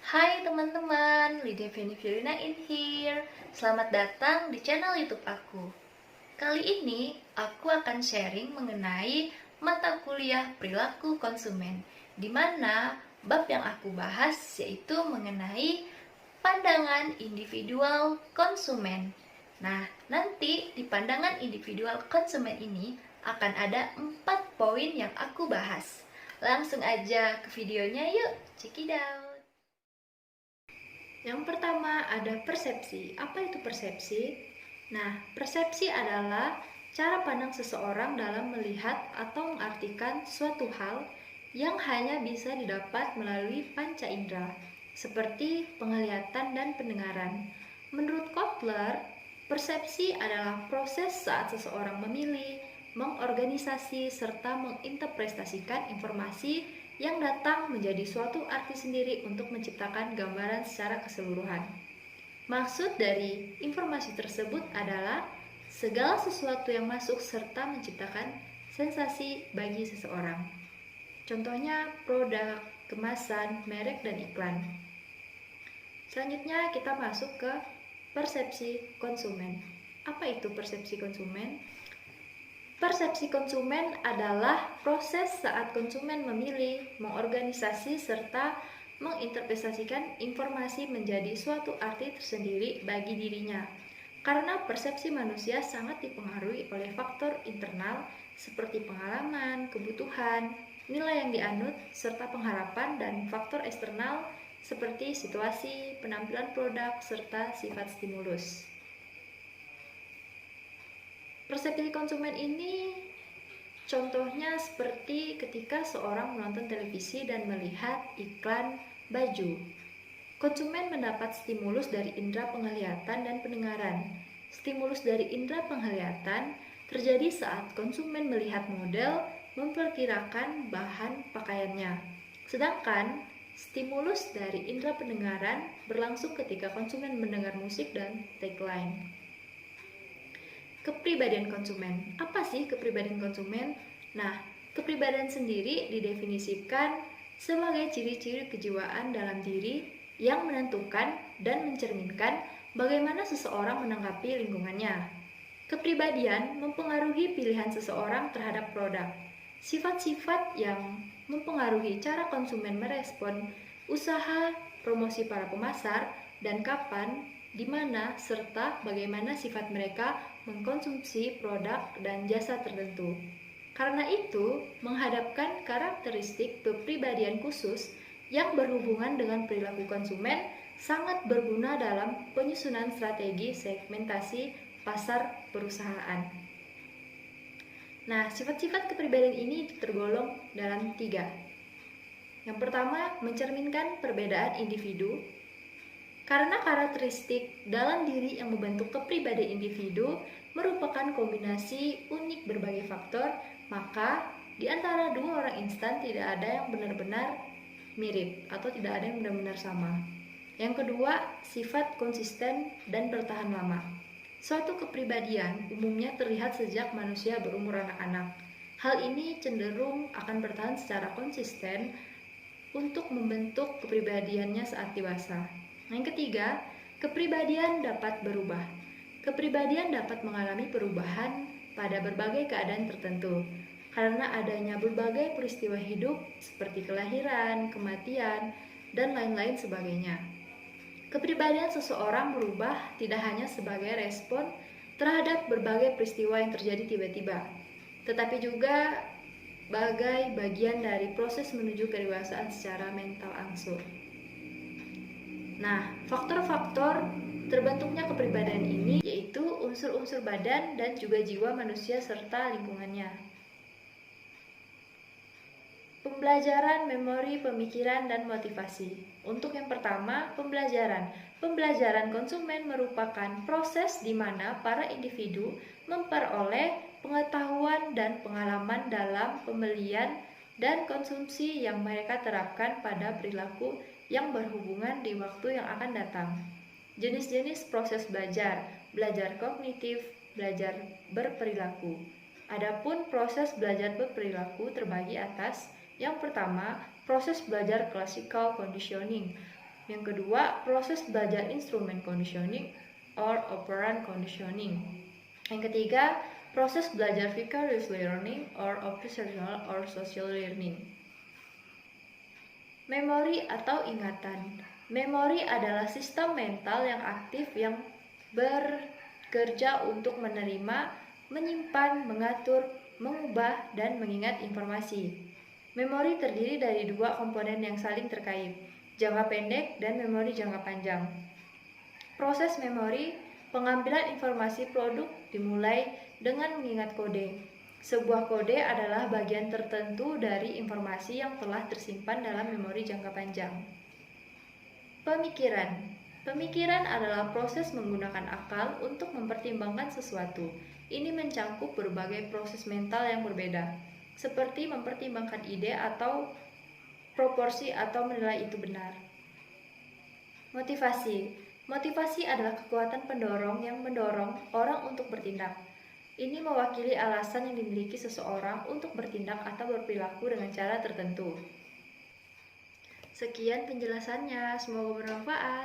Hai teman-teman, Lydia Fiorina in here. Selamat datang di channel YouTube aku. Kali ini aku akan sharing mengenai mata kuliah perilaku konsumen, di mana bab yang aku bahas yaitu mengenai pandangan individual konsumen. Nah, nanti di pandangan individual konsumen ini akan ada 4 poin yang aku bahas. Langsung aja ke videonya yuk, check it out. Yang pertama ada persepsi. Apa itu persepsi? Nah, persepsi adalah cara pandang seseorang dalam melihat atau mengartikan suatu hal yang hanya bisa didapat melalui panca indera, seperti penglihatan dan pendengaran. Menurut Kotler, persepsi adalah proses saat seseorang memilih, mengorganisasi, serta menginterpretasikan informasi yang datang menjadi suatu arti sendiri untuk menciptakan gambaran secara keseluruhan. Maksud dari informasi tersebut adalah segala sesuatu yang masuk serta menciptakan sensasi bagi seseorang. Contohnya produk, kemasan, merek, dan iklan. Selanjutnya kita masuk ke persepsi konsumen. Apa itu persepsi konsumen? Persepsi konsumen adalah proses saat konsumen memilih, mengorganisasi, serta menginterpretasikan informasi menjadi suatu arti tersendiri bagi dirinya. Karena persepsi manusia sangat dipengaruhi oleh faktor internal seperti pengalaman, kebutuhan, nilai yang dianut, serta pengharapan, dan faktor eksternal seperti situasi, penampilan produk, serta sifat stimulus. Persepsi konsumen ini contohnya seperti ketika seorang menonton televisi dan melihat iklan baju. Konsumen mendapat stimulus dari indera penglihatan dan pendengaran. Stimulus dari indera penglihatan terjadi saat konsumen melihat model, memperkirakan bahan pakaiannya. Sedangkan stimulus dari indera pendengaran berlangsung ketika konsumen mendengar musik dan tagline. Kepribadian konsumen. Apa sih kepribadian konsumen? Nah, kepribadian sendiri didefinisikan sebagai ciri-ciri kejiwaan dalam diri yang menentukan dan mencerminkan bagaimana seseorang menanggapi lingkungannya. Kepribadian mempengaruhi pilihan seseorang terhadap produk. Sifat-sifat yang mempengaruhi cara konsumen merespon usaha promosi para pemasar dan kapan, di mana, serta bagaimana sifat mereka mengkonsumsi produk dan jasa tertentu. Karena itu, menghadapkan karakteristik kepribadian khusus yang berhubungan dengan perilaku konsumen sangat berguna dalam penyusunan strategi segmentasi pasar perusahaan. Nah, sifat-sifat kepribadian ini tergolong dalam 3. Yang pertama, mencerminkan perbedaan individu. Karena karakteristik dalam diri yang membentuk kepribadian individu merupakan kombinasi unik berbagai faktor, maka di antara dua orang instan tidak ada yang benar-benar mirip atau tidak ada yang benar-benar sama. Yang kedua, sifat konsisten dan bertahan lama. Suatu kepribadian umumnya terlihat sejak manusia berumur anak-anak. Hal ini cenderung akan bertahan secara konsisten untuk membentuk kepribadiannya saat dewasa. Yang ketiga, kepribadian dapat berubah. Kepribadian dapat mengalami perubahan pada berbagai keadaan tertentu, karena adanya berbagai peristiwa hidup seperti kelahiran, kematian, dan lain-lain sebagainya. Kepribadian seseorang berubah tidak hanya sebagai respon terhadap berbagai peristiwa yang terjadi tiba-tiba, tetapi juga sebagai bagian dari proses menuju kedewasaan secara mental angsur. Nah, faktor-faktor terbentuknya kepribadian ini yaitu unsur-unsur badan dan juga jiwa manusia serta lingkungannya. Pembelajaran, memori, pemikiran, dan motivasi. Untuk yang pertama, pembelajaran. Pembelajaran konsumen merupakan proses di mana para individu memperoleh pengetahuan dan pengalaman dalam pembelian dan konsumsi yang mereka terapkan pada perilaku yang berhubungan di waktu yang akan datang. Jenis-jenis proses belajar, belajar kognitif, belajar berperilaku. Adapun proses belajar berperilaku terbagi atas yang pertama, proses belajar classical conditioning. Yang kedua, proses belajar instrument conditioning or operant conditioning. Yang ketiga, proses belajar vicarious learning or observational or social learning. Memori atau ingatan. Memori adalah sistem mental yang aktif yang bekerja untuk menerima, menyimpan, mengatur, mengubah, dan mengingat informasi. Memori terdiri dari dua komponen yang saling terkait, jangka pendek dan memori jangka panjang. Proses memori, pengambilan informasi produk dimulai dengan mengingat kode. Sebuah kode adalah bagian tertentu dari informasi yang telah tersimpan dalam memori jangka panjang. Pemikiran. Pemikiran adalah proses menggunakan akal untuk mempertimbangkan sesuatu. Ini mencakup berbagai proses mental yang berbeda, seperti mempertimbangkan ide atau proporsi atau menilai itu benar. Motivasi. Motivasi adalah kekuatan pendorong yang mendorong orang untuk bertindak. Ini mewakili alasan yang dimiliki seseorang untuk bertindak atau berperilaku dengan cara tertentu. Sekian penjelasannya, semoga bermanfaat.